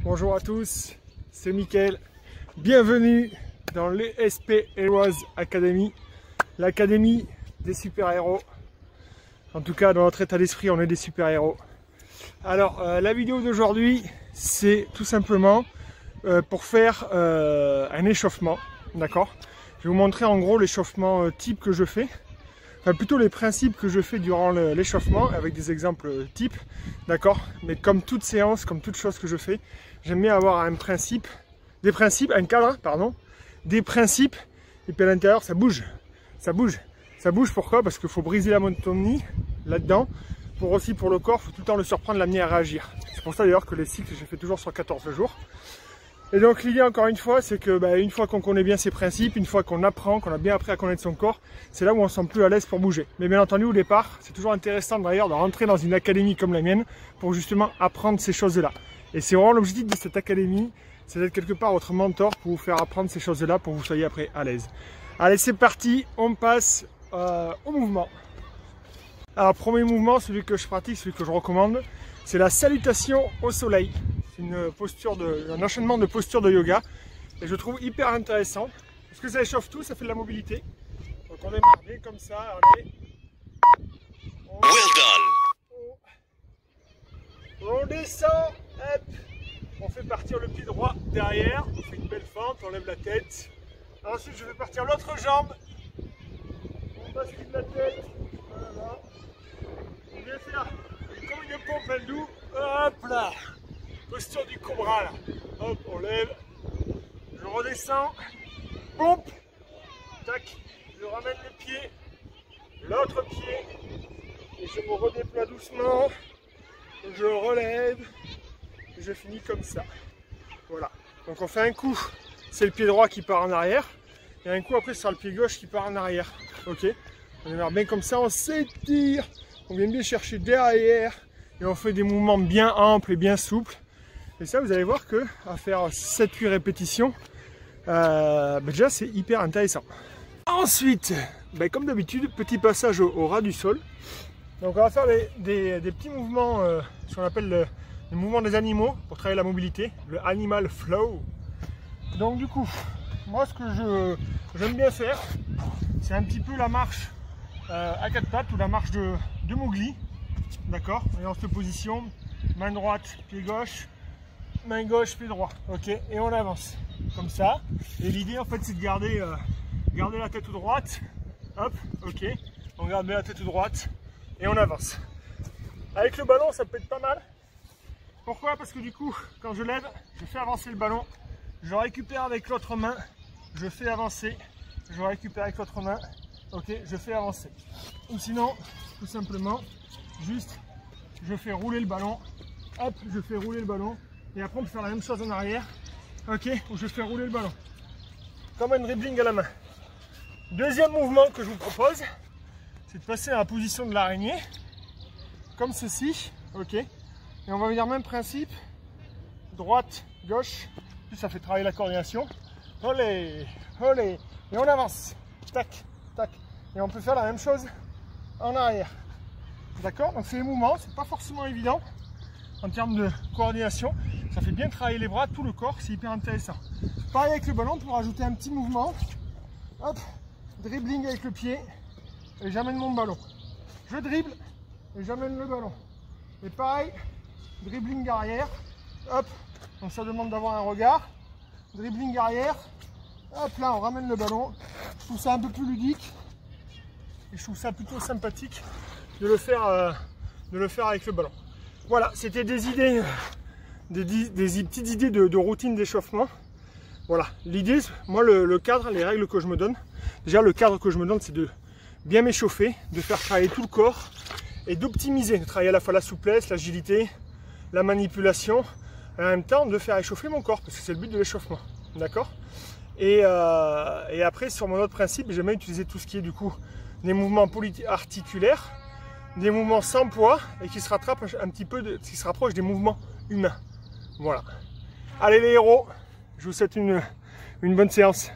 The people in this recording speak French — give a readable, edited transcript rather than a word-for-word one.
Bonjour à tous, c'est Mickaël. Bienvenue dans l'ESP Heroes Academy, l'académie des super-héros. En tout cas, dans notre état d'esprit, on est des super-héros. Alors, la vidéo d'aujourd'hui, c'est tout simplement pour faire un échauffement, d'accord? Je vais vous montrer en gros l'échauffement type que je fais. Enfin, plutôt les principes que je fais durant l'échauffement, avec des exemples types, d'accord? Mais comme toute séance, comme toute chose que je fais, j'aime bien avoir un principe, un cadre, pardon, des principes, et puis à l'intérieur, ça bouge. Ça bouge. Ça bouge, pourquoi? Parce qu'il faut briser la monotonie là-dedans. Pour le corps, il faut tout le temps le surprendre, l'amener à réagir. C'est pour ça d'ailleurs que les cycles, je fais toujours sur 14 jours. Et donc l'idée encore une fois, c'est que une fois qu'on connaît bien ses principes, une fois qu'on apprend, qu'on a bien appris à connaître son corps, c'est là où on se sent plus à l'aise pour bouger. Mais bien entendu au départ, c'est toujours intéressant d'ailleurs de rentrer dans une académie comme la mienne pour justement apprendre ces choses-là. Et c'est vraiment l'objectif de cette académie, c'est d'être quelque part votre mentor pour vous faire apprendre ces choses-là pour que vous soyez après à l'aise. Allez, c'est parti, on passe au mouvement. Alors premier mouvement, celui que je pratique, celui que je recommande, c'est la salutation au soleil. C'est une posture un enchaînement de postures de yoga et je trouve hyper intéressant parce que ça échauffe tout, ça fait de la mobilité. Donc on démarre bien comme ça, allez. On descend, hop. On fait partir le pied droit derrière, on fait une belle fente, on lève la tête. Ensuite je vais partir l'autre jambe, on bascule la tête, voilà. On vient faire comme une pompe à doux, hop là. Posture du cobra là, hop, on lève, je redescends, pompe, tac, je ramène le pied, l'autre pied, et je me redéploie doucement, je relève, et je finis comme ça. Voilà, donc on fait un coup, c'est le pied droit qui part en arrière, et un coup après ce sera le pied gauche qui part en arrière, ok? On démarre bien comme ça, on s'étire, on vient bien chercher derrière, et on fait des mouvements bien amples et bien souples. Et ça, vous allez voir que à faire 7-8 répétitions, déjà c'est hyper intéressant. Ensuite, comme d'habitude, petit passage au ras du sol. Donc on va faire des petits mouvements, ce qu'on appelle le mouvement des animaux, pour travailler la mobilité, le animal flow. Donc du coup, moi ce que j'aime bien faire, c'est un petit peu la marche à quatre pattes ou la marche de Mowgli. D'accord? Et on se positionne, main droite, pied gauche. Main gauche, pied droit, ok, et on avance, comme ça, et l'idée en fait c'est de garder la tête droite, hop, ok, on garde bien la tête droite, et on avance. Avec le ballon ça peut être pas mal, pourquoi? Parce que du coup, quand je lève, je fais avancer le ballon, je récupère avec l'autre main, je fais avancer, je récupère avec l'autre main, ok, je fais avancer. Ou sinon, tout simplement, juste, je fais rouler le ballon, hop, je fais rouler le ballon, et après on peut faire la même chose en arrière, ok, où je fais rouler le ballon, comme un dribbling à la main. Deuxième mouvement que je vous propose, c'est de passer à la position de l'araignée, comme ceci, ok, et on va venir même principe, droite, gauche, puis ça fait travailler la coordination, olé, olé, et on avance, tac, tac, et on peut faire la même chose en arrière, d'accord? Donc c'est les mouvements, c'est pas forcément évident, en termes de coordination, ça fait bien travailler les bras, tout le corps, c'est hyper intéressant. Pareil avec le ballon, pour ajouter un petit mouvement, hop, dribbling avec le pied, et j'amène mon ballon. Je dribble, et j'amène le ballon. Et pareil, dribbling arrière, hop, donc ça demande d'avoir un regard, dribbling arrière, hop là on ramène le ballon. Je trouve ça un peu plus ludique, et je trouve ça plutôt sympathique de le faire avec le ballon. Voilà, c'était des idées, des petites idées de routine d'échauffement. Voilà, l'idée, moi le cadre, les règles que je me donne, déjà le cadre que je me donne c'est de bien m'échauffer, de faire travailler tout le corps et d'optimiser, de travailler à la fois la souplesse, l'agilité, la manipulation, et en même temps de faire échauffer mon corps, parce que c'est le but de l'échauffement, d'accord? Et après sur mon autre principe, j'aime bien utiliser tout ce qui est du coup des mouvements polyarticulaires, des mouvements sans poids et qui se rattrapent un petit peu, qui se rapprochent des mouvements humains. Voilà. Allez les héros, je vous souhaite une bonne séance.